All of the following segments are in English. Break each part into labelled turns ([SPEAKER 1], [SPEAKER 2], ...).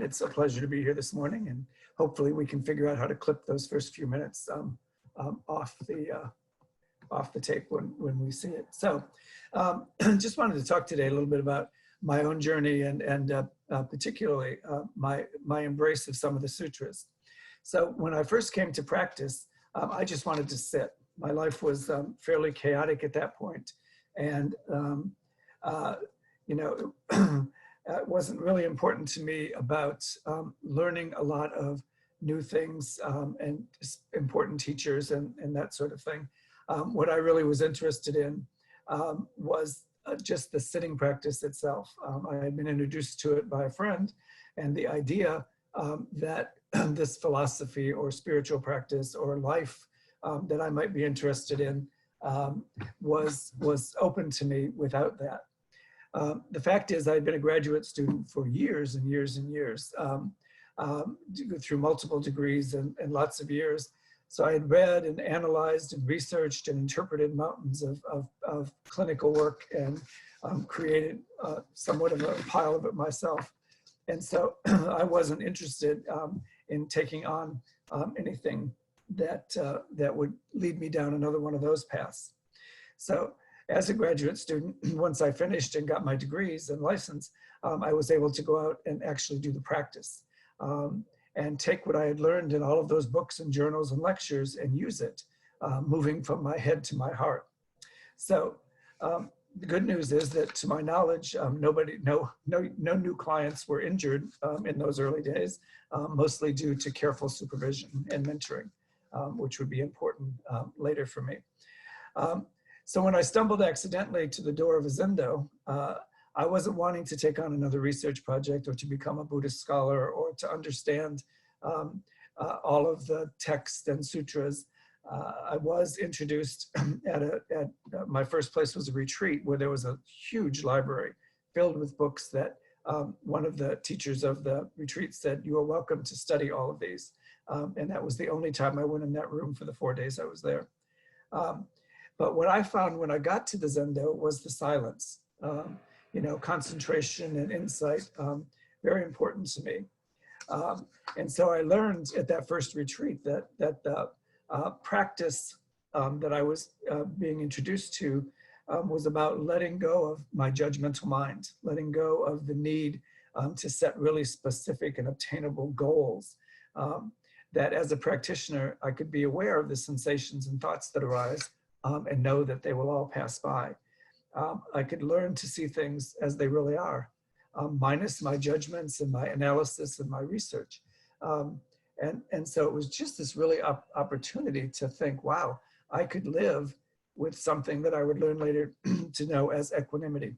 [SPEAKER 1] It's a pleasure to be here this morning, and hopefully we can figure out how to clip those first few minutes off the tape when we see it. So just wanted to talk today a little bit about my own journey and particularly my embrace of some of the sutras. So when I first came to practice, I just wanted to sit. My life was fairly chaotic at that point, and it wasn't really important to me about learning a lot of new things and important teachers and that sort of thing. What I really was interested in was just the sitting practice itself. I had been introduced to it by a friend, and the idea that this philosophy or spiritual practice or life that I might be interested in was open to me without that. The fact is, I had been a graduate student for years and years and years, through multiple degrees and lots of years. So I had read and analyzed and researched and interpreted mountains of clinical work and created somewhat of a pile of it myself. And so I wasn't interested in taking on anything that would lead me down another one of those paths. So as a graduate student, once I finished and got my degrees and license, I was able to go out and actually do the practice and take what I had learned in all of those books and journals and lectures and use it, moving from my head to my heart. So the good news is that, to my knowledge, no new clients were injured in those early days, mostly due to careful supervision and mentoring, which would be important later for me. So when I stumbled accidentally to the door of a Zendo, I wasn't wanting to take on another research project or to become a Buddhist scholar or to understand all of the texts and sutras. I was introduced at my first place was a retreat where there was a huge library filled with books that one of the teachers of the retreat said, "You are welcome to study all of these." And that was the only time I went in that room for the 4 days I was there. But what I found when I got to the Zendo was the silence, concentration and insight, very important to me. And so I learned at that first retreat that the practice that I was being introduced to was about letting go of my judgmental mind, letting go of the need to set really specific and obtainable goals. That as a practitioner, I could be aware of the sensations and thoughts that arise and know that they will all pass by. I could learn to see things as they really are, minus my judgments and my analysis and my research. And so it was just this really opportunity to think, wow, I could live with something that I would learn later to know as equanimity.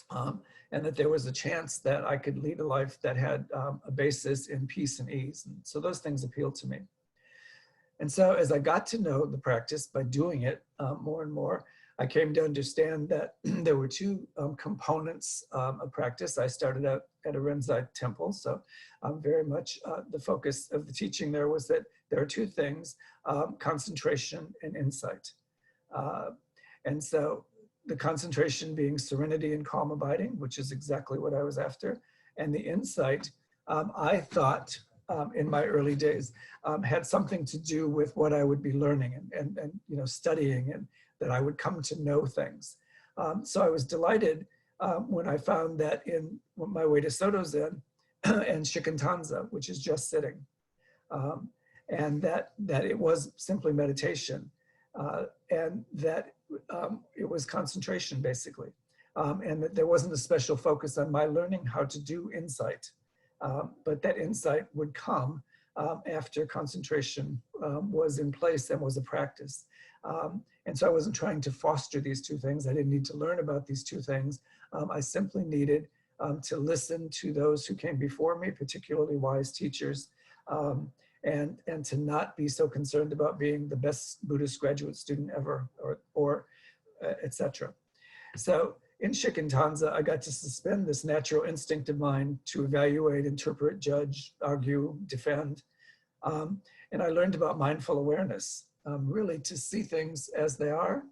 [SPEAKER 1] And that there was a chance that I could lead a life that had a basis in peace and ease. And so those things appealed to me. And so as I got to know the practice by doing it more and more, I came to understand that there were two components of practice. I started out at a Rinzai temple, so very much the focus of the teaching there was that there are two things, concentration and insight. And so the concentration being serenity and calm abiding, which is exactly what I was after, and the insight, I thought in my early days, had something to do with what I would be learning and studying, and that I would come to know things. So I was delighted when I found that in my way to Soto Zen and Shikantaza, which is just sitting, and that it was simply meditation, and that it was concentration basically, and that there wasn't a special focus on my learning how to do insight, but that insight would come after concentration was in place and was a practice. And so I wasn't trying to foster these two things. I didn't need to learn about these two things. I simply needed to listen to those who came before me, particularly wise teachers, and to not be so concerned about being the best Buddhist graduate student ever, or etc. So in Shikantaza, I got to suspend this natural instinct of mine to evaluate, interpret, judge, argue, defend. And I learned about mindful awareness, really to see things as they are,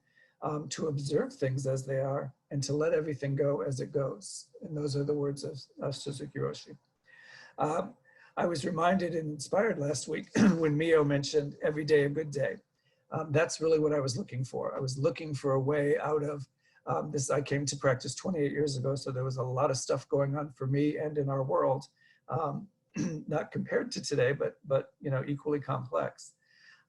[SPEAKER 1] to observe things as they are, and to let everything go as it goes. And those are the words of Suzuki Roshi. I was reminded and inspired last week when Mio mentioned every day a good day. That's really what I was looking for. I was looking for a way out of this. I came to practice 28 years ago, so there was a lot of stuff going on for me and in our world, not compared to today, but you know, equally complex.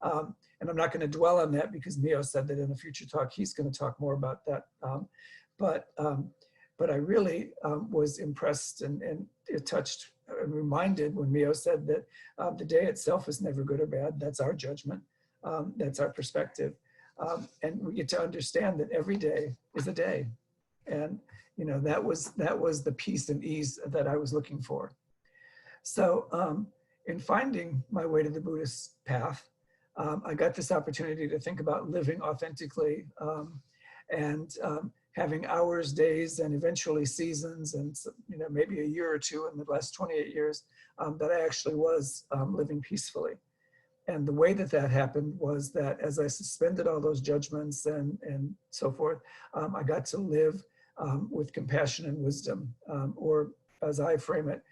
[SPEAKER 1] And I'm not going to dwell on that because Mio said that in a future talk he's going to talk more about that. But I really was impressed and it touched and reminded when Mio said that the day itself is never good or bad. That's our judgment. That's our perspective. And we get to understand that every day is a day. And, you know, that was the peace and ease that I was looking for. So in finding my way to the Buddhist path, I got this opportunity to think about living authentically and having hours, days, and eventually seasons, and you know, maybe a year or two in the last 28 years that I actually was living peacefully. And the way that that happened was that as I suspended all those judgments and so forth, I got to live with compassion and wisdom, or as I frame it,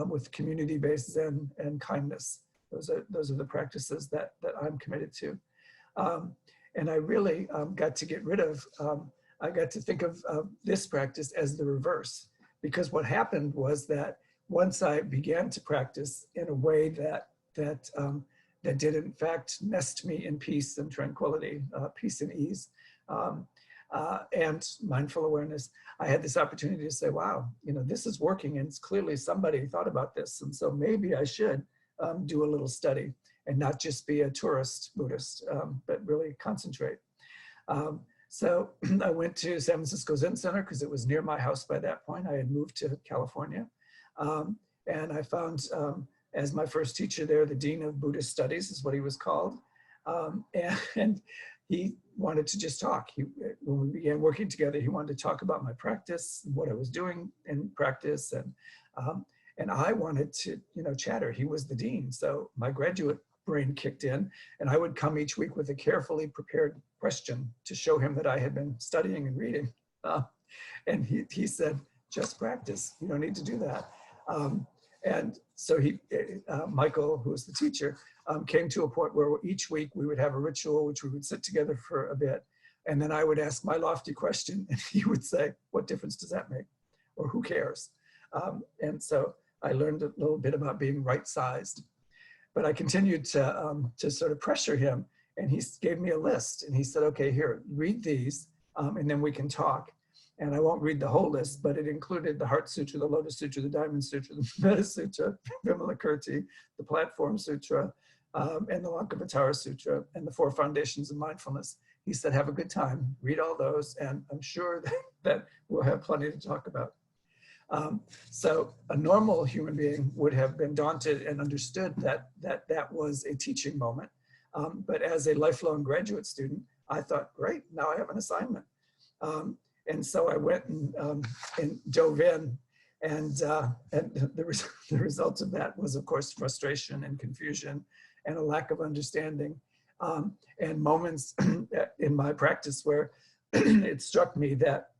[SPEAKER 1] with community-based Zen and kindness. Those are the practices that I'm committed to. And I really got to get rid of, I got to think of this practice as the reverse, because what happened was that once I began to practice in a way that did in fact nest me in peace and tranquility, peace and ease, and mindful awareness, I had this opportunity to say, wow, you know, this is working and it's clearly somebody thought about this. And so maybe I should do a little study and not just be a tourist Buddhist, but really concentrate. So I went to San Francisco Zen Center because it was near my house by that point. I had moved to California. And I found as my first teacher there, the Dean of Buddhist Studies is what he was called. And he wanted to just talk. When we began working together, he wanted to talk about my practice, what I was doing in practice, and I wanted to, you know, chatter. He was the dean, so my graduate brain kicked in, and I would come each week with a carefully prepared question to show him that I had been studying and reading. And he said, just practice. You don't need to do that. And so Michael, who was the teacher, came to a point where each week we would have a ritual, which we would sit together for a bit. And then I would ask my lofty question, and he would say, what difference does that make? Or who cares? And so I learned a little bit about being right-sized. But I continued to sort of pressure him, and he gave me a list. And he said, okay, here, read these, and then we can talk. And I won't read the whole list, but it included the Heart Sutra, the Lotus Sutra, the Diamond Sutra, the Metta Sutra, Vimalakirti, the Platform Sutra, and the Lankavatara Sutra, and the 4 Foundations of Mindfulness. He said, have a good time, read all those, and I'm sure that we'll have plenty to talk about. So a normal human being would have been daunted and understood that was a teaching moment. But as a lifelong graduate student, I thought, great, now I have an assignment. And so I went and dove in, and the result of that was, of course, frustration and confusion and a lack of understanding, and moments in my practice where it struck me that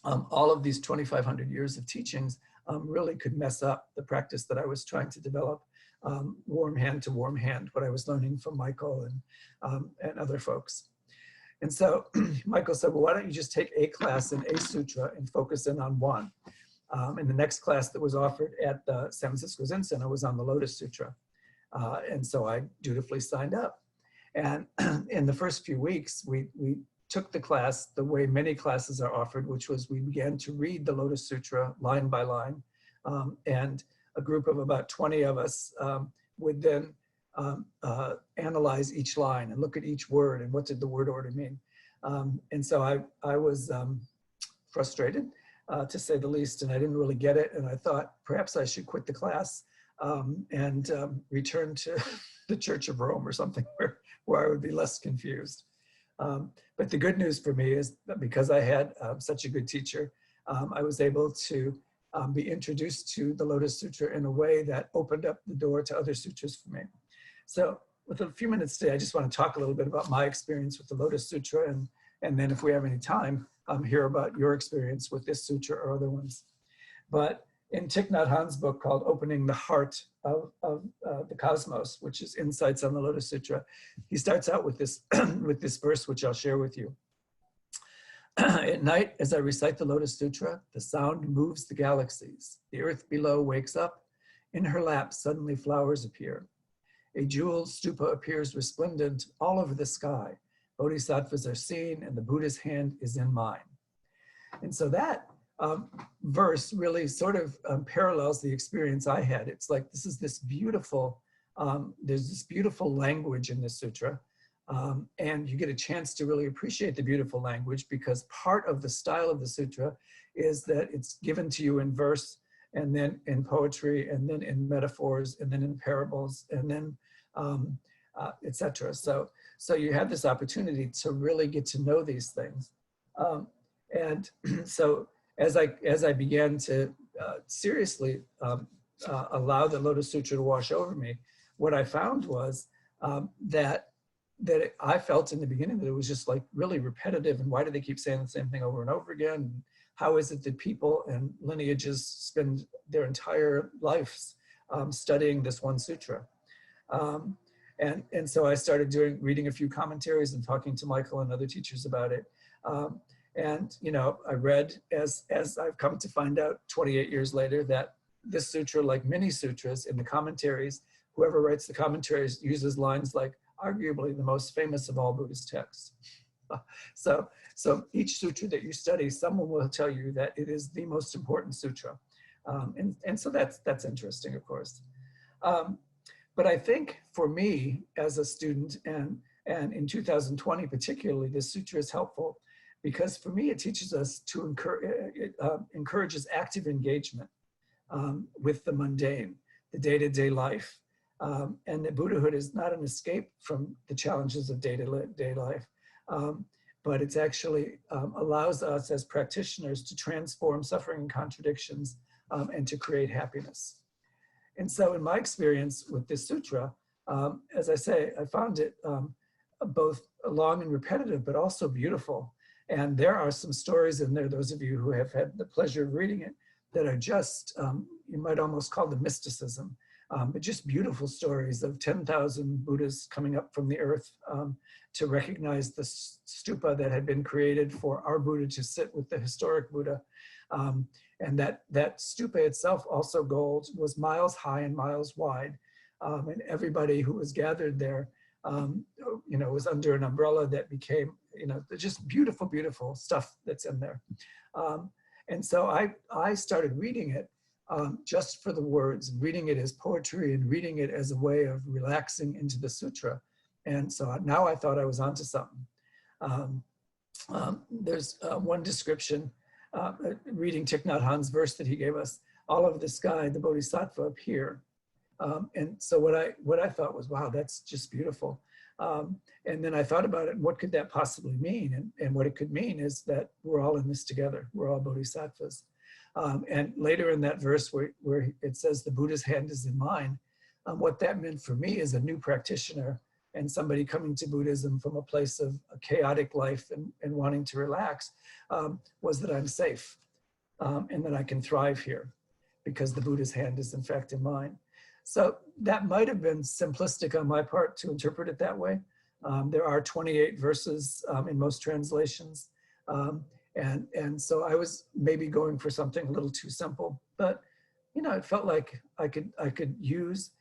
[SPEAKER 1] all of these 2,500 years of teachings really could mess up the practice that I was trying to develop, warm hand to warm hand, what I was learning from Michael and other folks. And so Michael said, well, why don't you just take a class in a sutra and focus in on one? And the next class that was offered at the San Francisco Zen Center was on the Lotus Sutra. And so I dutifully signed up. And in the first few weeks, we took the class the way many classes are offered, which was we began to read the Lotus Sutra line by line. And a group of about 20 of us would then analyze each line and look at each word and what did the word order mean. And so I was frustrated, to say the least, and I didn't really get it. And I thought perhaps I should quit the class and return to the Church of Rome or something where I would be less confused. But the good news for me is that because I had such a good teacher, I was able to be introduced to the Lotus Sutra in a way that opened up the door to other sutras for me. So with a few minutes today, I just want to talk a little bit about my experience with the Lotus Sutra, and then if we have any time, hear about your experience with this sutra or other ones. But in Thich Nhat Hanh's book called Opening the Heart of the Cosmos, which is Insights on the Lotus Sutra, he starts out with this, with this verse, which I'll share with you. At night, as I recite the Lotus Sutra, the sound moves the galaxies. The earth below wakes up. In her lap, suddenly flowers appear. A jeweled stupa appears resplendent all over the sky. Bodhisattvas are seen, and the Buddha's hand is in mine. And so that verse really sort of parallels the experience I had. It's like, this is this beautiful, there's this beautiful language in this sutra. And you get a chance to really appreciate the beautiful language, because part of the style of the sutra is that it's given to you in verse, and then in poetry, and then in metaphors, and then in parables, and then etc. So you have this opportunity to really get to know these things. And so as I began to seriously allow the Lotus Sutra to wash over me, what I found was that I felt in the beginning that it was just like really repetitive, and why do they keep saying the same thing over and over again? And how is it that people and lineages spend their entire lives studying this one sutra? And so I started reading a few commentaries and talking to Michael and other teachers about it. And you know, I read, as I've come to find out 28 years later, that this sutra, like many sutras in the commentaries, whoever writes the commentaries uses lines like, arguably the most famous of all Buddhist texts. So each sutra that you study, someone will tell you that it is the most important sutra. And so that's interesting, of course. But I think for me as a student, and in 2020 particularly, this sutra is helpful because for me it teaches us to encourages active engagement with the mundane, the day-to-day life. And that Buddhahood is not an escape from the challenges of day-to-day life, but it's actually allows us as practitioners to transform suffering and contradictions and to create happiness. And so in my experience with this sutra, as I say, I found it both long and repetitive, but also beautiful. And there are some stories in there, those of you who have had the pleasure of reading it, that are just, you might almost call them mysticism. But just beautiful stories of 10,000 Buddhas coming up from the earth to recognize the stupa that had been created for our Buddha to sit with the historic Buddha. And that stupa itself, also gold, was miles high and miles wide. And everybody who was gathered there, you know, was under an umbrella that became, you know, just beautiful, beautiful stuff that's in there. And so I started reading it just for the words, and reading it as poetry and reading it as a way of relaxing into the sutra. And so now I thought I was onto something. There's one description, reading Thich Nhat Hanh's verse that he gave us, all over the sky, the Bodhisattva appear. And so what I thought was, wow, that's just beautiful. And then I thought about it, and what could that possibly mean? And what it could mean is that we're all in this together. We're all Bodhisattvas. And later in that verse where it says the Buddha's hand is in mine, what that meant for me as a new practitioner and somebody coming to Buddhism from a place of a chaotic life and wanting to relax, was that I'm safe and that I can thrive here because the Buddha's hand is in fact in mine. So that might have been simplistic on my part to interpret it that way. There are 28 verses in most translations. And so I was maybe going for something a little too simple, but you know, it felt like I could use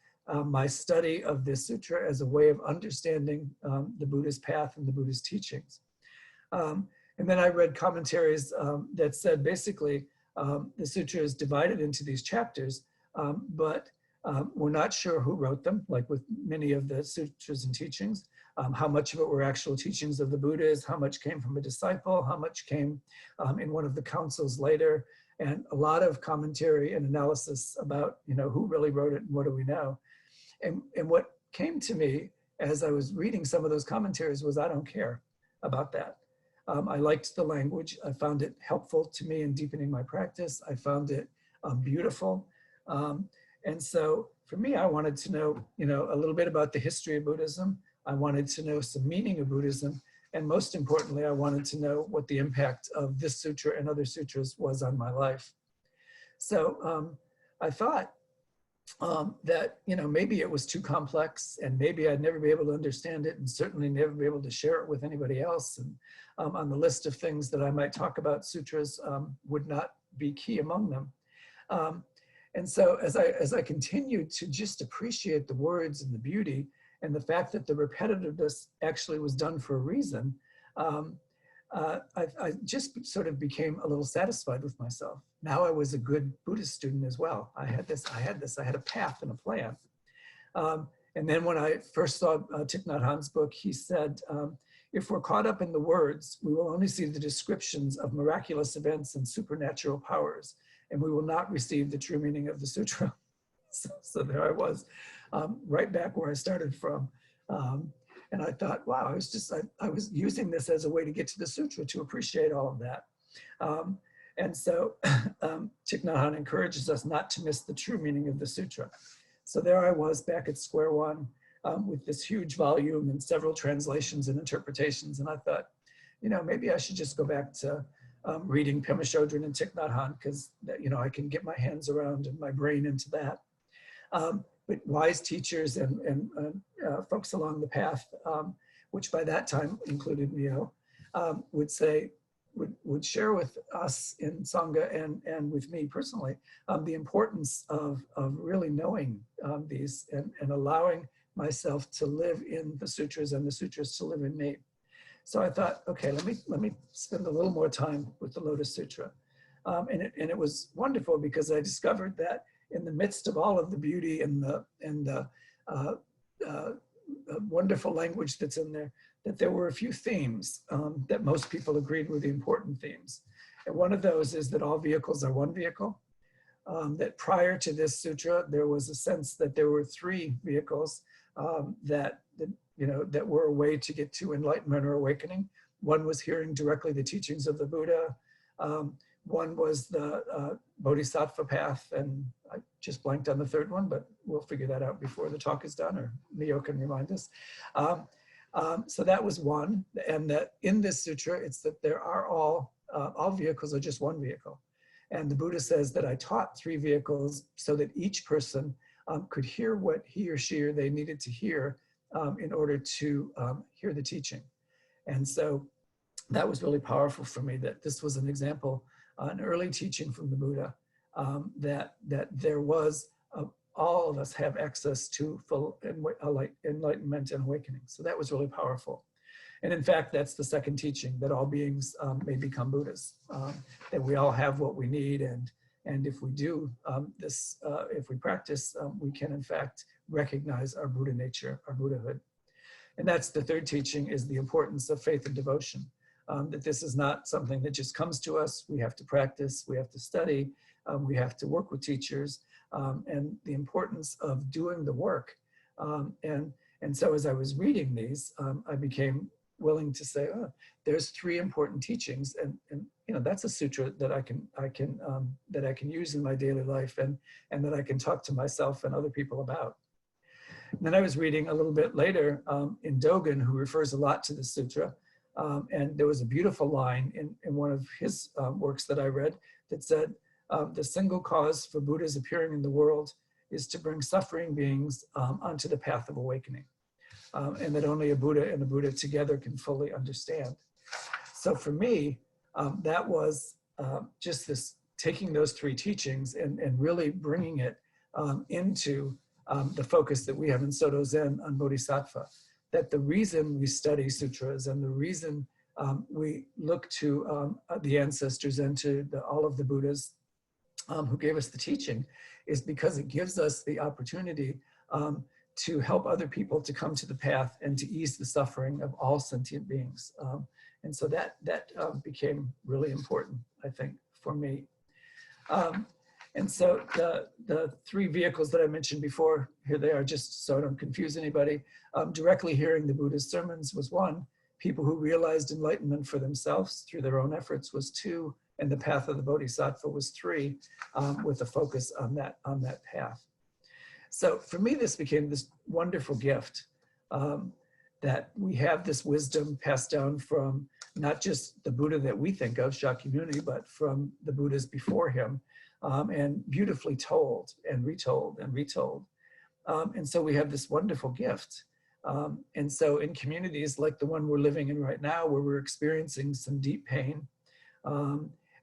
[SPEAKER 1] my study of this sutra as a way of understanding the Buddha's path and the Buddha's teachings. And then I read commentaries that said basically the sutra is divided into these chapters, but we're not sure who wrote them, like with many of the sutras and teachings. How much of it were actual teachings of the Buddhas, how much came from a disciple, how much came in one of the councils later, and a lot of commentary and analysis about, you know, who really wrote it and what do we know. And what came to me as I was reading some of those commentaries was, I don't care about that. I liked the language. I found it helpful to me in deepening my practice. I found it beautiful. And so for me, I wanted to know, you know, a little bit about the history of Buddhism. I wanted to know some meaning of Buddhism. And most importantly, I wanted to know what the impact of this sutra and other sutras was on my life. So I thought that, maybe it was too complex and maybe I'd never be able to understand it and certainly never be able to share it with anybody else. And on the list of things that I might talk about, sutras would not be key among them. And so as I continued to just appreciate the words and the beauty and the fact that the repetitiveness actually was done for a reason, I just sort of became a little satisfied with myself. Now I was a good Buddhist student as well. I had a path and a plan. And then when I first saw Thich Nhat Hanh's book, he said, if we're caught up in the words, we will only see the descriptions of miraculous events and supernatural powers, and we will not receive the true meaning of the sutra. So there I was, right back where I started from. And I thought, wow, I was using this as a way to get to the sutra, to appreciate all of that. And so Thich Nhat Hanh encourages us not to miss the true meaning of the sutra. So there I was back at square one with this huge volume and several translations and interpretations. And I thought, maybe I should just go back to reading Pema Chodron and Thich Nhat Hanh, because I can get my hands around and my brain into that. But wise teachers and folks along the path, which by that time included Neo, would share with us in Sangha and with me personally, the importance of really knowing these and allowing myself to live in the sutras and the sutras to live in me. So I thought, okay, let me spend a little more time with the Lotus Sutra. And it was wonderful because I discovered that in the midst of all of the beauty and the wonderful language that's in there, that there were a few themes that most people agreed were the important themes. And one of those is that all vehicles are one vehicle. That prior to this sutra, there was a sense that there were three vehicles that were a way to get to enlightenment or awakening. One was hearing directly the teachings of the Buddha. One was the Bodhisattva path, and I just blanked on the third one, but we'll figure that out before the talk is done, or Neo can remind us. So that was one, and that in this sutra, it's that there are all vehicles are just one vehicle. And the Buddha says that I taught three vehicles so that each person could hear what he or she or they needed to hear in order to hear the teaching. And so that was really powerful for me, that this was an example, an early teaching from the Buddha, that there was, all of us have access to full enlightenment and awakening. So that was really powerful. And in fact, that's the second teaching, that all beings may become Buddhas, that we all have what we need. And if we do if we practice, we can in fact recognize our Buddha nature, our Buddhahood. And that's the third teaching, is the importance of faith and devotion. That this is not something that just comes to us. We have to practice, we have to study, we have to work with teachers, and the importance of doing the work. And so as I was reading these, I became willing to say, oh, there's three important teachings, and that's a sutra that I can use in my daily life, and that I can talk to myself and other people about. And then I was reading a little bit later in Dogen, who refers a lot to the sutra, and there was a beautiful line in one of his works that I read that said, the single cause for Buddhas appearing in the world is to bring suffering beings onto the path of awakening. And that only a Buddha and a Buddha together can fully understand. So for me, that was just this, taking those three teachings and really bringing it into the focus that we have in Soto Zen on Bodhisattva. That the reason we study sutras and the reason we look to the ancestors and to all of the Buddhas who gave us the teaching is because it gives us the opportunity to help other people to come to the path and to ease the suffering of all sentient beings. And so that became really important, I think, for me. And so the three vehicles that I mentioned before, here they are, just so I don't confuse anybody. Directly hearing the Buddha's sermons was one. People who realized enlightenment for themselves through their own efforts was two. And the path of the Bodhisattva was three, with a focus on that path. So for me, this became this wonderful gift, that we have this wisdom passed down from not just the Buddha that we think of, Shakyamuni, but from the Buddhas before him, and beautifully told and retold and retold. And so we have this wonderful gift. And so in communities like the one we're living in right now, where we're experiencing some deep pain,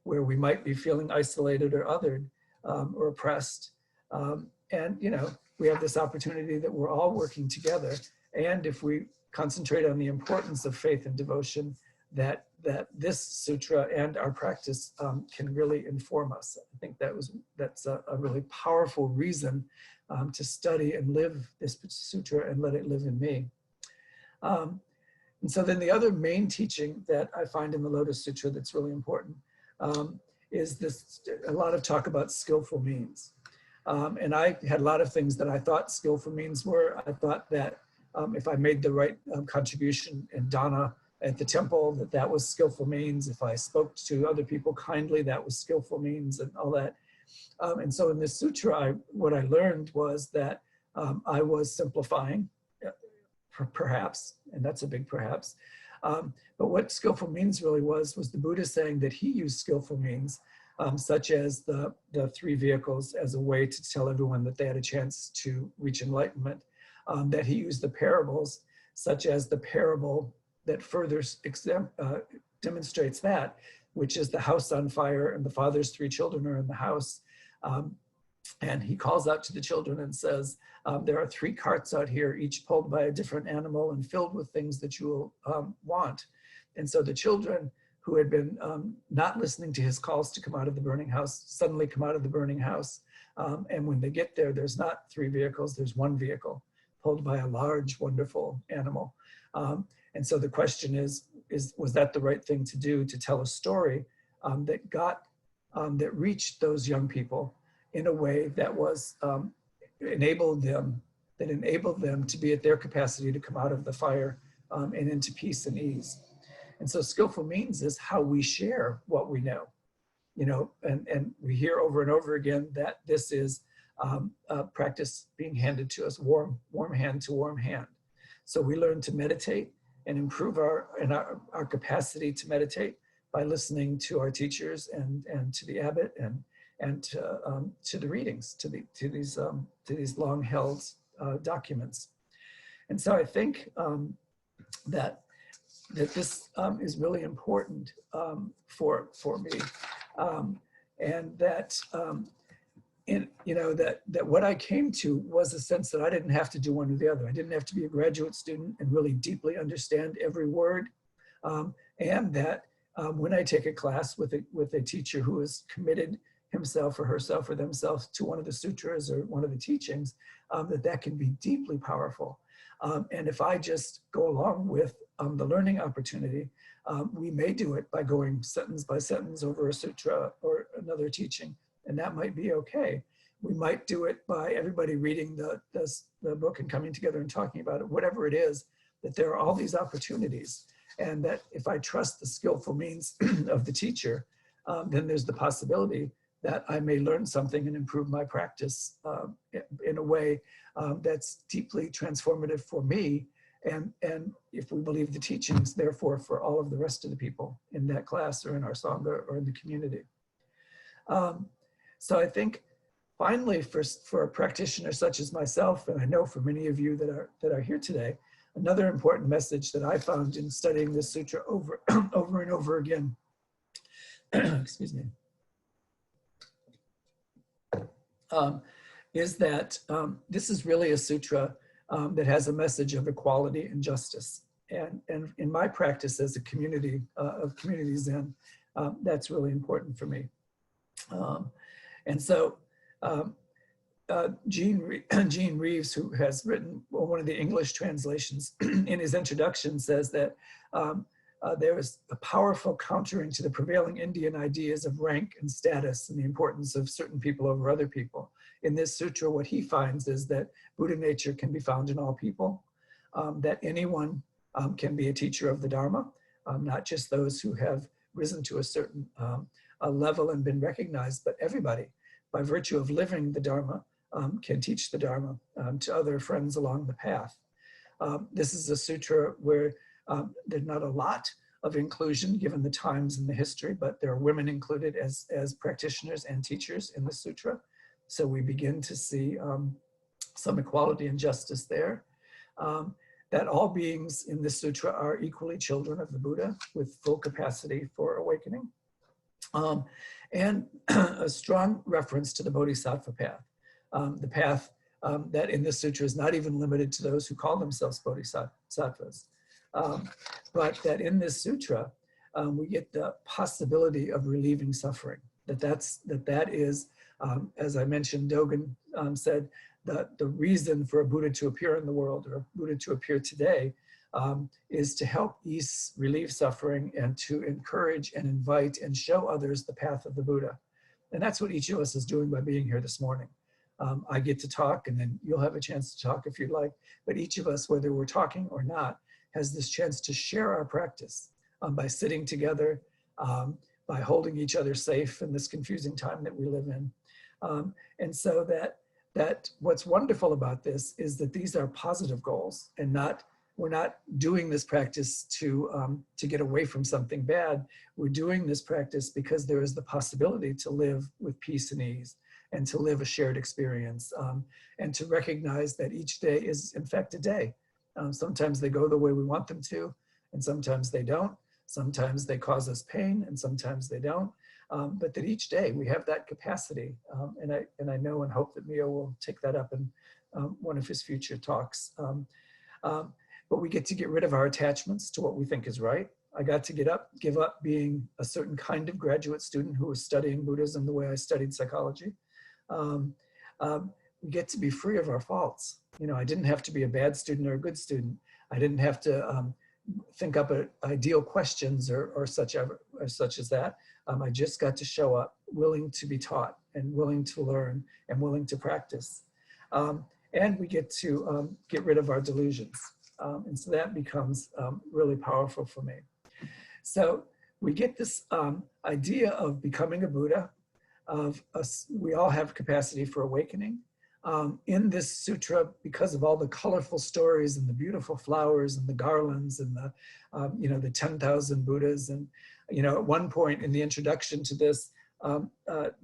[SPEAKER 1] where we might be feeling isolated or othered or oppressed, and we have this opportunity that we're all working together. And if we concentrate on the importance of faith and devotion, that this sutra and our practice can really inform us. I think that's a really powerful reason to study and live this sutra and let it live in me. And so then the other main teaching that I find in the Lotus Sutra that's really important is a lot of talk about skillful means. And I had a lot of things that I thought skillful means were. I thought that if I made the right contribution in dana at the temple, that was skillful means. If I spoke to other people kindly, that was skillful means, and all that. And so in this sutra, what I learned was that I was simplifying, perhaps, and that's a big perhaps. But what skillful means really was the Buddha saying that he used skillful means, such as the 3 vehicles, as a way to tell everyone that they had a chance to reach enlightenment. That he used the parables, such as the parable that further demonstrates that, which is the house on fire and the father's 3 children are in the house. And he calls out to the children and says, there are 3 carts out here, each pulled by a different animal and filled with things that you will want. And so the children who had been not listening to his calls to come out of the burning house suddenly come out of the burning house. And when they get there, there's not 3 vehicles, there's 1 vehicle pulled by a large, wonderful animal. And so the question is was that the right thing to do, to tell a story that reached those young people in a way that was enabled them to be at their capacity to come out of the fire and into peace and ease. And so skillful means is how we share what we know, and we hear over and over again that this is a practice being handed to us, warm hand to warm hand. So we learn to meditate and improve our capacity to meditate by listening to our teachers and to the abbot and to the readings, to these long held documents. And so I think that this is really important for me, and that that what I came to was a sense that I didn't have to do one or the other. I didn't have to be a graduate student and really deeply understand every word, and that when I take a class with a teacher who has committed himself or herself or themselves to one of the sutras or one of the teachings, that can be deeply powerful. And if I just go along with the learning opportunity, we may do it by going sentence by sentence over a sutra or another teaching, and that might be okay. We might do it by everybody reading the book and coming together and talking about it, whatever it is, that there are all these opportunities. And that if I trust the skillful means of the teacher, then there's the possibility that I may learn something and improve my practice in a way that's deeply transformative for me, and if we believe the teachings, therefore for all of the rest of the people in that class or in our sangha or in the community. So I think finally for a practitioner such as myself, and I know for many of you that are here today, another important message that I found in studying this sutra over and over again, excuse me, is that this is really a sutra that has a message of equality and justice. And in my practice as a community of community Zen, that's really important for me. And so Gene Reeves, who has written one of the English translations, in his introduction says that there is a powerful countering to the prevailing Indian ideas of rank and status and the importance of certain people over other people. In this sutra, what he finds is that Buddha nature can be found in all people, that anyone can be a teacher of the Dharma, not just those who have risen to a certain level and been recognized, but everybody, by virtue of living the Dharma, can teach the Dharma to other friends along the path. This is a sutra where there's not a lot of inclusion given the times and the history, but there are women included as practitioners and teachers in the sutra. So we begin to see some equality and justice there. That all beings in the sutra are equally children of the Buddha with full capacity for awakening. And a strong reference to the Bodhisattva path, the path that in the sutra is not even limited to those who call themselves Bodhisattvas, but that in this sutra, we get the possibility of relieving suffering, that is, as I mentioned, Dogen said, the reason for a Buddha to appear in the world, or a Buddha to appear today, is to help ease, relieve suffering, and to encourage and invite and show others the path of the Buddha. And that's what each of us is doing by being here this morning. I get to talk, and then you'll have a chance to talk if you'd like, but each of us, whether we're talking or not, has this chance to share our practice by sitting together, by holding each other safe in this confusing time that we live in. And so that what's wonderful about this is that these are positive goals, and we're not doing this practice to get away from something bad. We're doing this practice because there is the possibility to live with peace and ease, and to live a shared experience, and to recognize that each day is in fact a day. Sometimes they go the way we want them to, and sometimes they don't. Sometimes they cause us pain, and sometimes they don't. But that each day we have that capacity, and I know and hope that Mio will take that up in one of his future talks. But we get to get rid of our attachments to what we think is right. I got to give up being a certain kind of graduate student who was studying Buddhism the way I studied psychology. We get to be free of our faults. You know, I didn't have to be a bad student or a good student. I didn't have to think up ideal questions or such as that. I just got to show up willing to be taught and willing to learn and willing to practice. And we get to get rid of our delusions. And so that becomes really powerful for me. So we get this idea of becoming a Buddha, of us, we all have capacity for awakening. In this sutra, because of all the colorful stories and the beautiful flowers and the garlands and the 10,000 Buddhas, and at one point in the introduction to this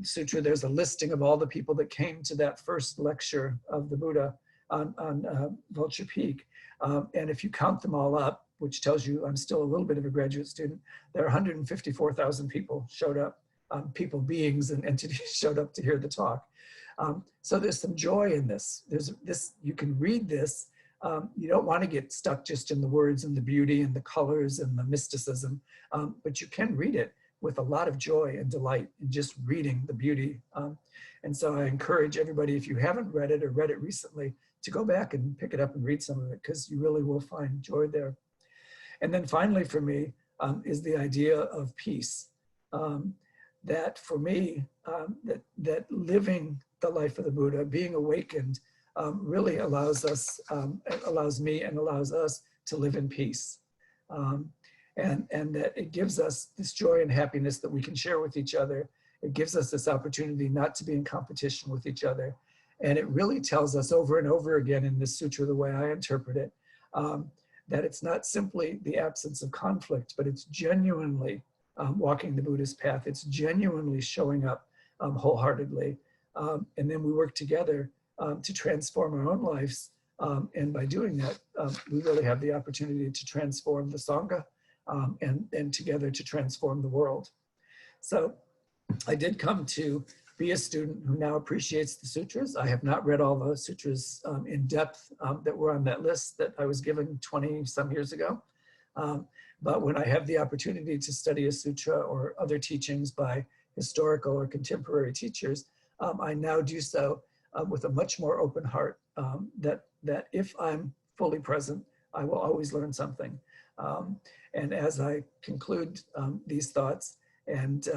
[SPEAKER 1] sutra, there's a listing of all the people that came to that first lecture of the Buddha on Vulture Peak. And if you count them all up, which tells you I'm still a little bit of a graduate student, there are 154,000 people showed up, beings and entities showed up to hear the talk. So there's some joy in this. You can read this. You don't want to get stuck just in the words and the beauty and the colors and the mysticism, but you can read it with a lot of joy and delight in just reading the beauty. And so I encourage everybody, if you haven't read it or read it recently, to go back and pick it up and read some of it, because you really will find joy there. And then finally for me is the idea of peace. That for me, that living the life of the Buddha, being awakened, really allows me and allows us to live in peace. And that it gives us this joy and happiness that we can share with each other. It gives us this opportunity not to be in competition with each other. And it really tells us over and over again in this sutra, the way I interpret it, that it's not simply the absence of conflict, but it's genuinely walking the Buddha's path. It's genuinely showing up wholeheartedly. And then we work together to transform our own lives. And by doing that, we really have the opportunity to transform the sangha and together to transform the world. So I did come to be a student who now appreciates the sutras. I have not read all the sutras in depth that were on that list that I was given 20 some years ago. But when I have the opportunity to study a sutra or other teachings by historical or contemporary teachers, I now do so with a much more open heart, that if I'm fully present, I will always learn something. And as I conclude these thoughts and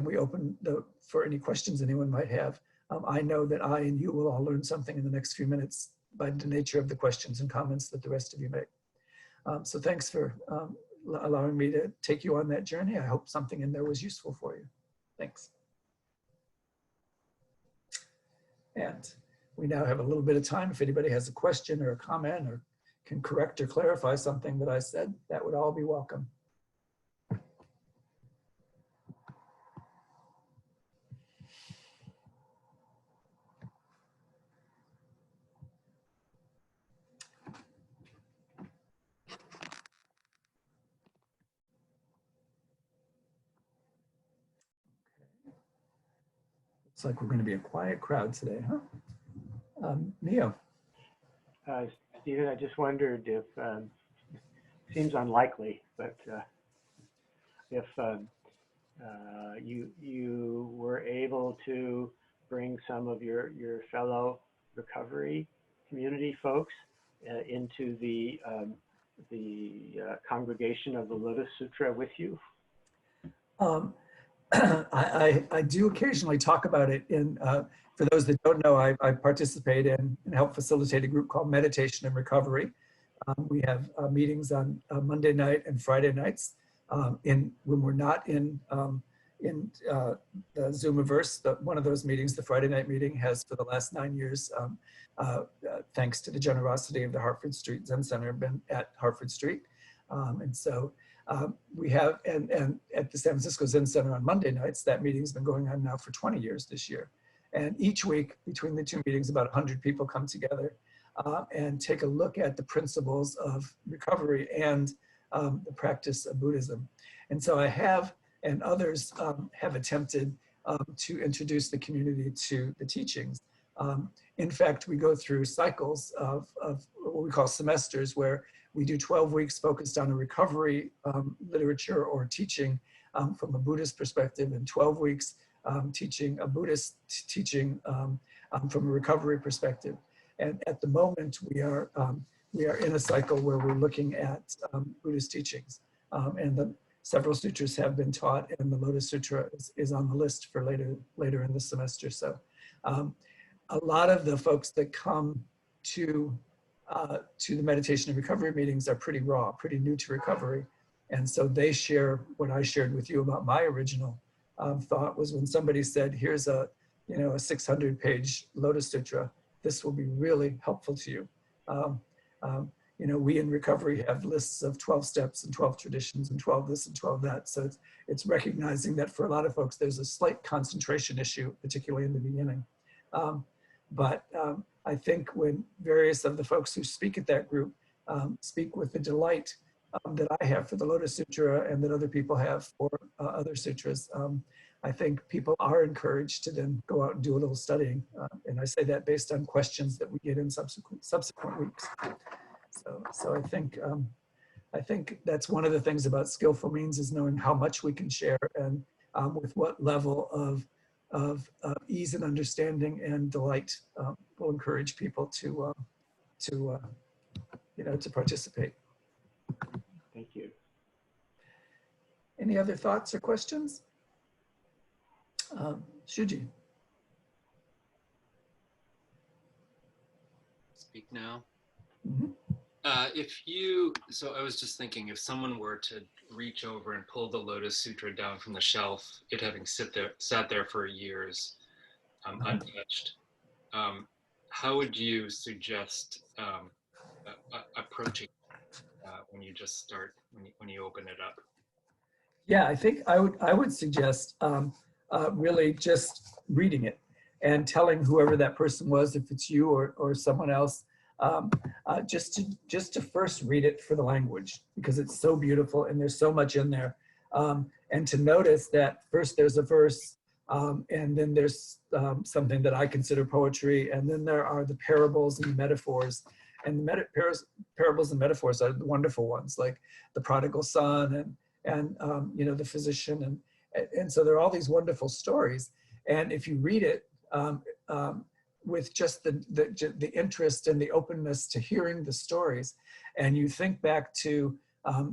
[SPEAKER 1] we open for any questions anyone might have, I know that I and you will all learn something in the next few minutes by the nature of the questions and comments that the rest of you make. So thanks for allowing me to take you on that journey. I hope something in there was useful for you. Thanks. And we now have a little bit of time. If anybody has a question or a comment or can correct or clarify something that I said, that would all be welcome. Looks like we're going to be a quiet crowd today, huh? Neo.
[SPEAKER 2] Stephen, I just wondered if, seems unlikely, but if you were able to bring some of your fellow recovery community folks into the congregation of the Lotus Sutra with you.
[SPEAKER 1] I do occasionally talk about it in, for those that don't know, I participate in and help facilitate a group called Meditation and Recovery. We have meetings on Monday night and Friday nights. When we're not in the Zoomiverse, one of those meetings, the Friday night meeting, has for the last 9 years, thanks to the generosity of the Hartford Street Zen Center, been at Hartford Street. And so we have, and at the San Francisco Zen Center on Monday nights, that meeting's been going on now for 20 years this year. And each week between the two meetings, about 100 people come together and take a look at the principles of recovery and the practice of Buddhism. And so I have, and others have attempted to introduce the community to the teachings. In fact, we go through cycles of what we call semesters, where we do 12 weeks focused on a recovery literature or teaching from a Buddhist perspective, and 12 weeks teaching a Buddhist teaching from a recovery perspective. And at the moment, we are in a cycle where we're looking at Buddhist teachings, and the several sutras have been taught, and the Lotus Sutra is on the list for later in the semester. So a lot of the folks that come to the meditation and recovery meetings are pretty raw, pretty new to recovery. And so they share what I shared with you about my original thought was when somebody said, here's a 600-page Lotus Sutra, this will be really helpful to you. We in recovery have lists of 12 steps and 12 traditions and 12 this and 12 that. So it's recognizing that for a lot of folks, there's a slight concentration issue, particularly in the beginning. But I think when various of the folks who speak at that group speak with the delight that I have for the Lotus Sutra and that other people have for other sutras, I think people are encouraged to then go out and do a little studying. And I say that based on questions that we get in subsequent weeks. So I think that's one of the things about skillful means, is knowing how much we can share and with what level of ease and understanding and delight will encourage people to participate.
[SPEAKER 2] Thank you.
[SPEAKER 1] Any other thoughts or questions? Shuji.
[SPEAKER 3] Speak now.
[SPEAKER 1] Mm-hmm.
[SPEAKER 3] So I was just thinking, if someone were to reach over and pull the Lotus Sutra down from the shelf, it having sat there for years, untouched, how would you suggest approaching when you just start, when you open it up?
[SPEAKER 1] Yeah, I think I would suggest really just reading it and telling whoever that person was, if it's you or someone else, just to first read it for the language, because it's so beautiful and there's so much in there, and to notice that first there's a verse, and then there's something that I consider poetry, and then there are the parables and the metaphors, and the parables and metaphors are the wonderful ones, like the prodigal son and the physician, and so there are all these wonderful stories, and if you read it with just the interest and the openness to hearing the stories, and you think back to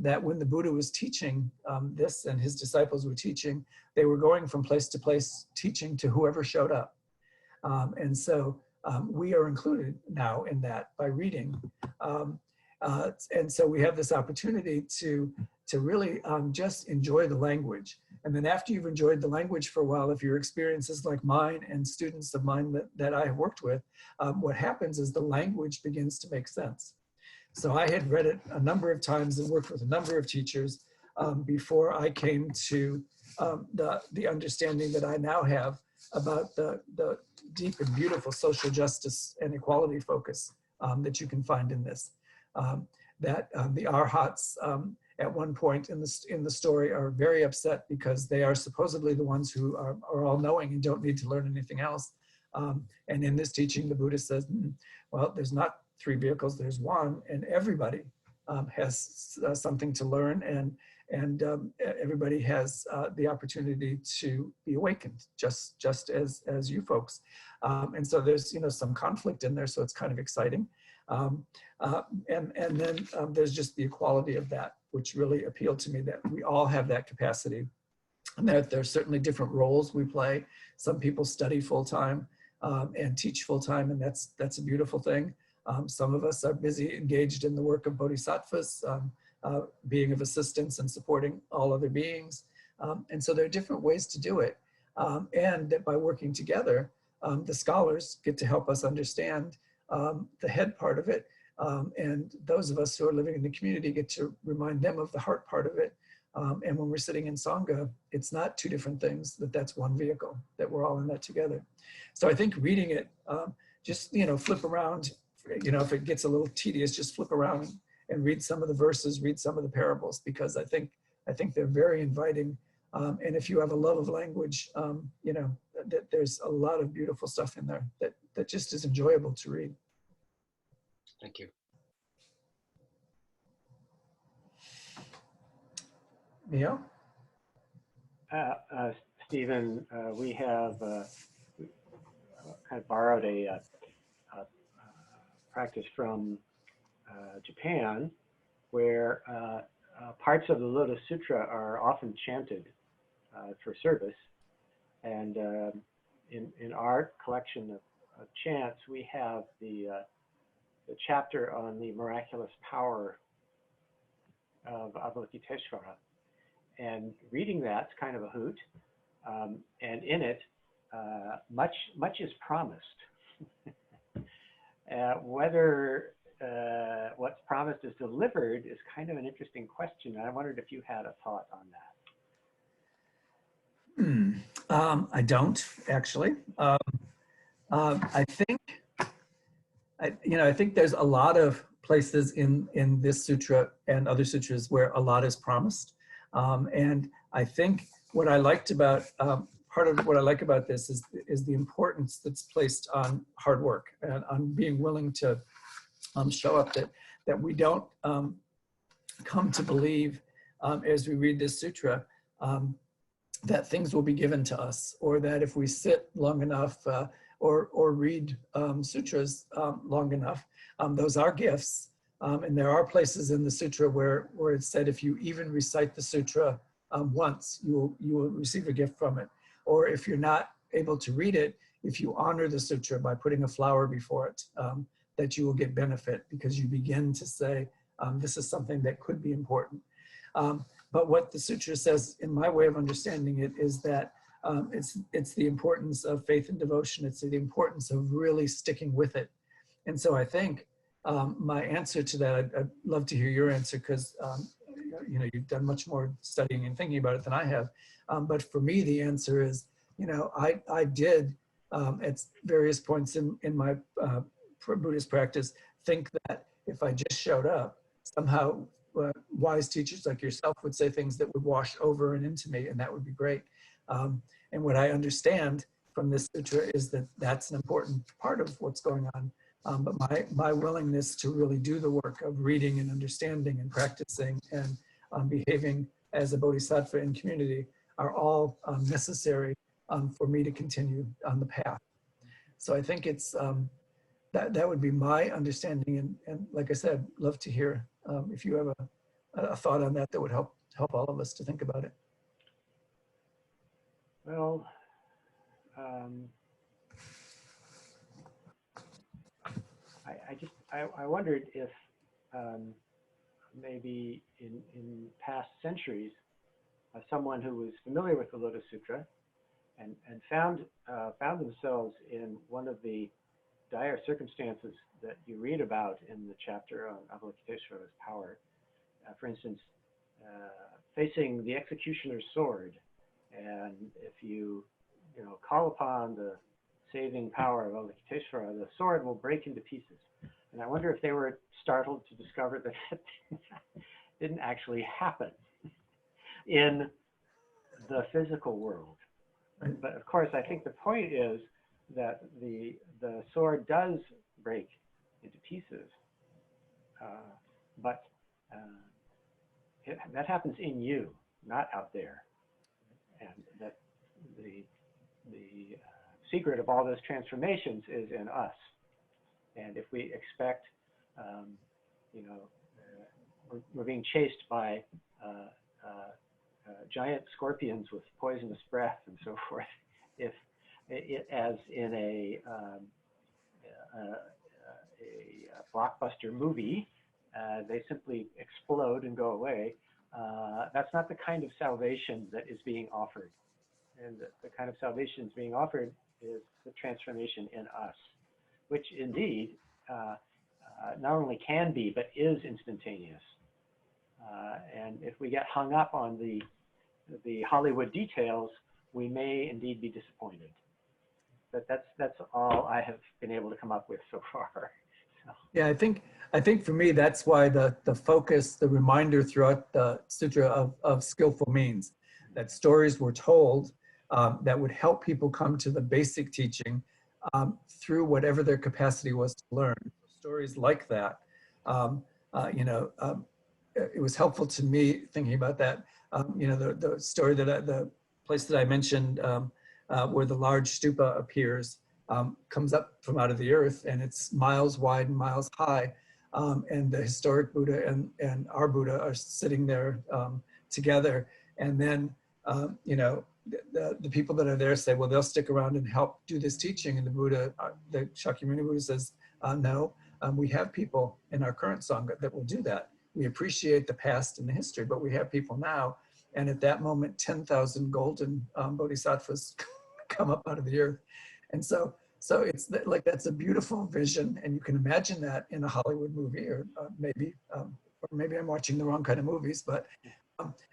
[SPEAKER 1] that when the Buddha was teaching this and his disciples were teaching, they were going from place to place teaching to whoever showed up. And so we are included now in that by reading. And so we have this opportunity to really just enjoy the language. And then after you've enjoyed the language for a while, if your experience is like mine and students of mine that I have worked with, what happens is the language begins to make sense. So I had read it a number of times and worked with a number of teachers before I came to the understanding that I now have about the deep and beautiful social justice and equality focus that you can find in this. That the arhats at one point in the story are very upset because they are supposedly the ones who are all knowing and don't need to learn anything else. And in this teaching, the Buddha says, well, there's not three vehicles, there's one, and everybody has something to learn, and everybody has the opportunity to be awakened, just as you folks. And so there's some conflict in there, so it's kind of exciting. And then there's just the equality of that, which really appealed to me, that we all have that capacity, and that there's certainly different roles we play. Some people study full-time and teach full-time, and that's a beautiful thing. Some of us are busy engaged in the work of bodhisattvas, being of assistance and supporting all other beings. And so there are different ways to do it. And that by working together, the scholars get to help us understand the head part of it. And those of us who are living in the community get to remind them of the heart part of it. And when we're sitting in sangha, it's not two different things, that's one vehicle, that we're all in that together. So I think reading it, just, flip around, if it gets a little tedious, just flip around and read some of the verses, read some of the parables, because I think they're very inviting. And if you have a love of language, that there's a lot of beautiful stuff in there that just is enjoyable to read.
[SPEAKER 3] Thank you.
[SPEAKER 1] Mio?
[SPEAKER 2] Stephen, we have kind of borrowed a practice from Japan, where parts of the Lotus Sutra are often chanted for service. And in our collection of chants, we have the chapter on the miraculous power of Avalokiteshvara. And reading that's kind of a hoot. And in it, much is promised. Whether what's promised is delivered is kind of an interesting question. I wondered if you had a thought on that.
[SPEAKER 1] I don't actually. I think there's a lot of places in this sutra and other sutras where a lot is promised. And I think what I liked about, part of what I like about this is the importance that's placed on hard work and on being willing to show up, that we don't come to believe as we read this sutra that things will be given to us, or that if we sit long enough or read sutras long enough, those are gifts. And there are places in the sutra where it's said if you even recite the sutra once, you will receive a gift from it. Or if you're not able to read it, if you honor the sutra by putting a flower before it, that you will get benefit, because you begin to say, this is something that could be important. But what the sutra says, in my way of understanding it, is that it's the importance of faith and devotion. It's the importance of really sticking with it. And so I think my answer to that, I'd love to hear your answer, because you've done much more studying and thinking about it than I have. But for me, the answer is, I did at various points in my Buddhist practice think that if I just showed up, somehow wise teachers like yourself would say things that would wash over and into me, and that would be great. And what I understand from this sutra is that that's an important part of what's going on. But my willingness to really do the work of reading and understanding and practicing and behaving as a bodhisattva in community are all necessary for me to continue on the path. So I think it's that would be my understanding. And like I said, love to hear if you have a thought on that would help all of us to think about it.
[SPEAKER 2] Well, I wondered if maybe in past centuries, someone who was familiar with the Lotus Sutra and found themselves in one of the dire circumstances that you read about in the chapter on Avalokiteshvara's power. For instance, facing the executioner's sword, and if you call upon the saving power of Avalokiteshvara, the sword will break into pieces. And I wonder if they were startled to discover that didn't actually happen in the physical world.
[SPEAKER 1] Right.
[SPEAKER 2] But of course, I think the point is that the sword does break into pieces, but that happens in you, not out there. And that the secret of all those transformations is in us. And if we expect, we're being chased by giant scorpions with poisonous breath and so forth, if as in a blockbuster movie, they simply explode and go away. That's not the kind of salvation that is being offered. And the kind of salvation that's being offered is the transformation in us, which indeed not only can be, but is instantaneous. And if we get hung up on the Hollywood details, we may indeed be disappointed. But that's all I have been able to come up with so far. So.
[SPEAKER 1] Yeah, I think for me, that's why the focus, the reminder throughout the Sutra of skillful means, that stories were told that would help people come to the basic teaching through whatever their capacity was to learn. Stories like that, it was helpful to me thinking about that. The story the place that I mentioned where the large stupa appears comes up from out of the earth, and it's miles wide and miles high. And the historic Buddha and our Buddha are sitting there together. And then, the people that are there say, well, they'll stick around and help do this teaching. And the Buddha, the Shakyamuni Buddha says, no, we have people in our current sangha that will do that. We appreciate the past and the history, but we have people now. And at that moment, 10,000 golden bodhisattvas come up out of the earth. And so it's like, that's a beautiful vision. And you can imagine that in a Hollywood movie, or maybe I'm watching the wrong kind of movies, but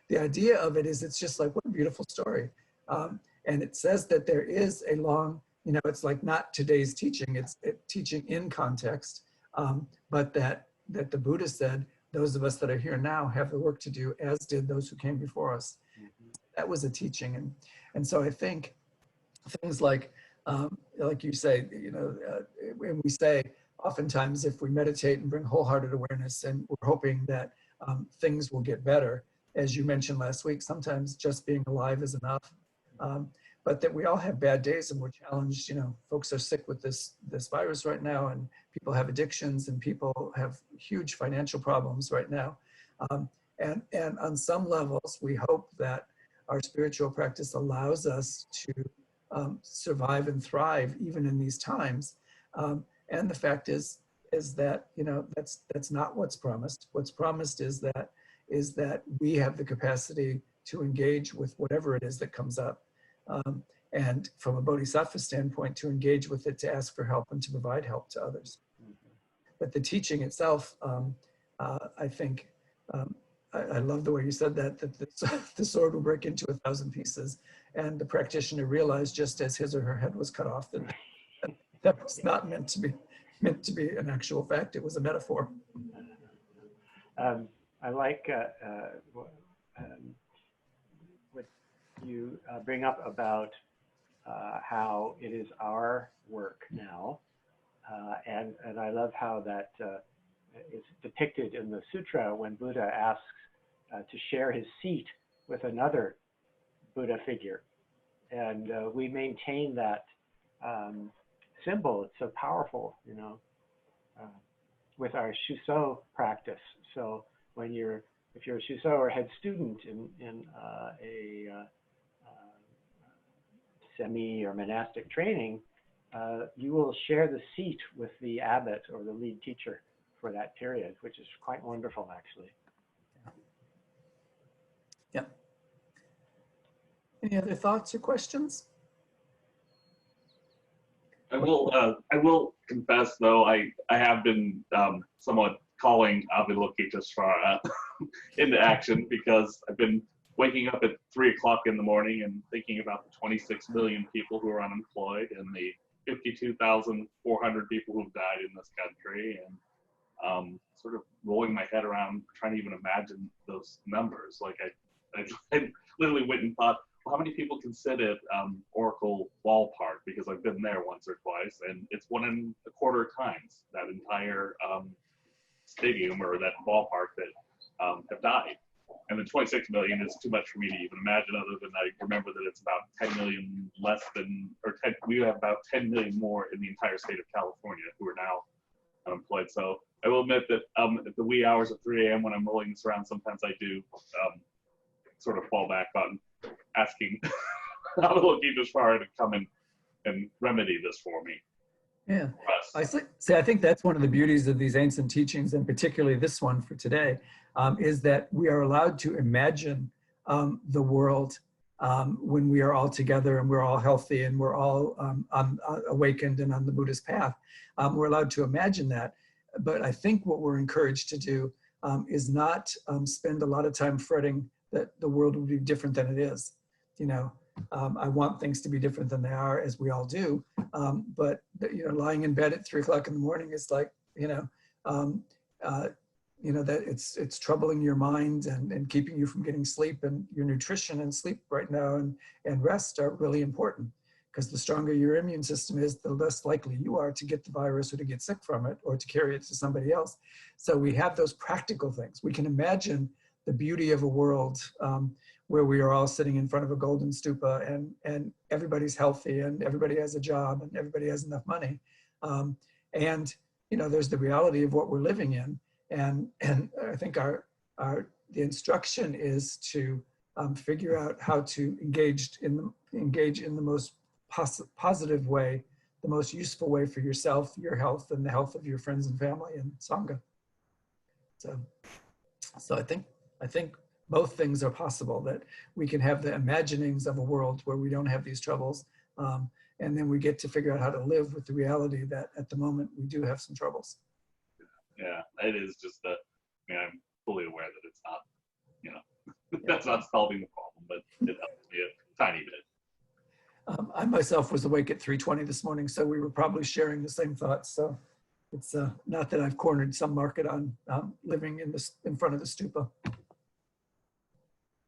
[SPEAKER 1] the idea of it is, it's just like, what a beautiful story. And it says that there is a long, it's like not today's teaching, it's teaching in context, but that the Buddha said, those of us that are here now have the work to do, as did those who came before us. Mm-hmm. That was a teaching. And so I think things like you say, when we say, oftentimes if we meditate and bring wholehearted awareness, and we're hoping that things will get better, as you mentioned last week, sometimes just being alive is enough. But that we all have bad days and we're challenged. Folks are sick with this virus right now, and people have addictions, and people have huge financial problems right now. And on some levels, we hope that our spiritual practice allows us to survive and thrive even in these times. And the fact is that that's not what's promised. What's promised is that we have the capacity to engage with whatever it is that comes up. And from a bodhisattva standpoint, to engage with it, to ask for help, and to provide help to others. But the teaching itself, I think, I love the way you said that the sword will break into 1,000 pieces, and the practitioner realized, just as his or her head was cut off, that was not meant to be an actual fact. It was a metaphor.
[SPEAKER 2] I like what you bring up about how it is our work now, and I love how that is depicted in the sutra when Buddha asks to share his seat with another Buddha figure, and we maintain that symbol. It's so powerful, with our Shuso practice. So if you're a Shuso or head student in a semi or monastic training, you will share the seat with the abbot or the lead teacher for that period, which is quite wonderful, actually.
[SPEAKER 1] Yeah. Any other thoughts or questions?
[SPEAKER 4] I will confess, though, I have been somewhat calling Avalokitesvara into action, because I've been waking up at 3 o'clock in the morning and thinking about the 26 million people who are unemployed and the 52,400 people who've died in this country. And sort of rolling my head around trying to even imagine those numbers. Like I literally went and thought, well, how many people can sit at Oracle Ballpark, because I've been there once or twice, and it's 1.25 times that entire stadium or that ballpark that have died. And the 26 million is too much for me to even imagine, other than I remember that it's about 10 million less than, or 10, we have about 10 million more in the entire state of California who are now unemployed. So I will admit that at the wee hours of 3 a.m. when I'm rolling this around, sometimes I do sort of fall back on asking Avalokiteshvara to come and remedy this for me.
[SPEAKER 1] Yeah, I think that's one of the beauties of these ancient teachings, and particularly this one for today, is that we are allowed to imagine the world when we are all together and we're all healthy and we're all awakened and on the Buddhist path. We're allowed to imagine that. But I think what we're encouraged to do is not spend a lot of time fretting that the world will be different than it is. You know, I want things to be different than they are, as we all do. But you know, lying in bed at 3 o'clock in the morning is like, that it's troubling your mind and keeping you from getting sleep. And your nutrition and sleep right now and rest are really important, because the stronger your immune system is, the less likely you are to get the virus or to get sick from it or to carry it to somebody else. So we have those practical things. We can imagine the beauty of a world where we are all sitting in front of a golden stupa and everybody's healthy and everybody has a job and everybody has enough money. And, you know, there's the reality of what we're living in. And I think the instruction is to figure out how to engage in the most positive way, the most useful way for yourself, your health, and the health of your friends and family and sangha. So I think both things are possible, that we can have the imaginings of a world where we don't have these troubles, and then we get to figure out how to live with the reality that at the moment we do have some troubles.
[SPEAKER 4] Yeah, it is just that, I mean, I'm fully aware that it's not, that's not solving the problem, but it helps me a tiny bit.
[SPEAKER 1] I myself was awake at 3:20 this morning, so we were probably sharing the same thoughts. So it's not that I've cornered some market on living in front of the stupa.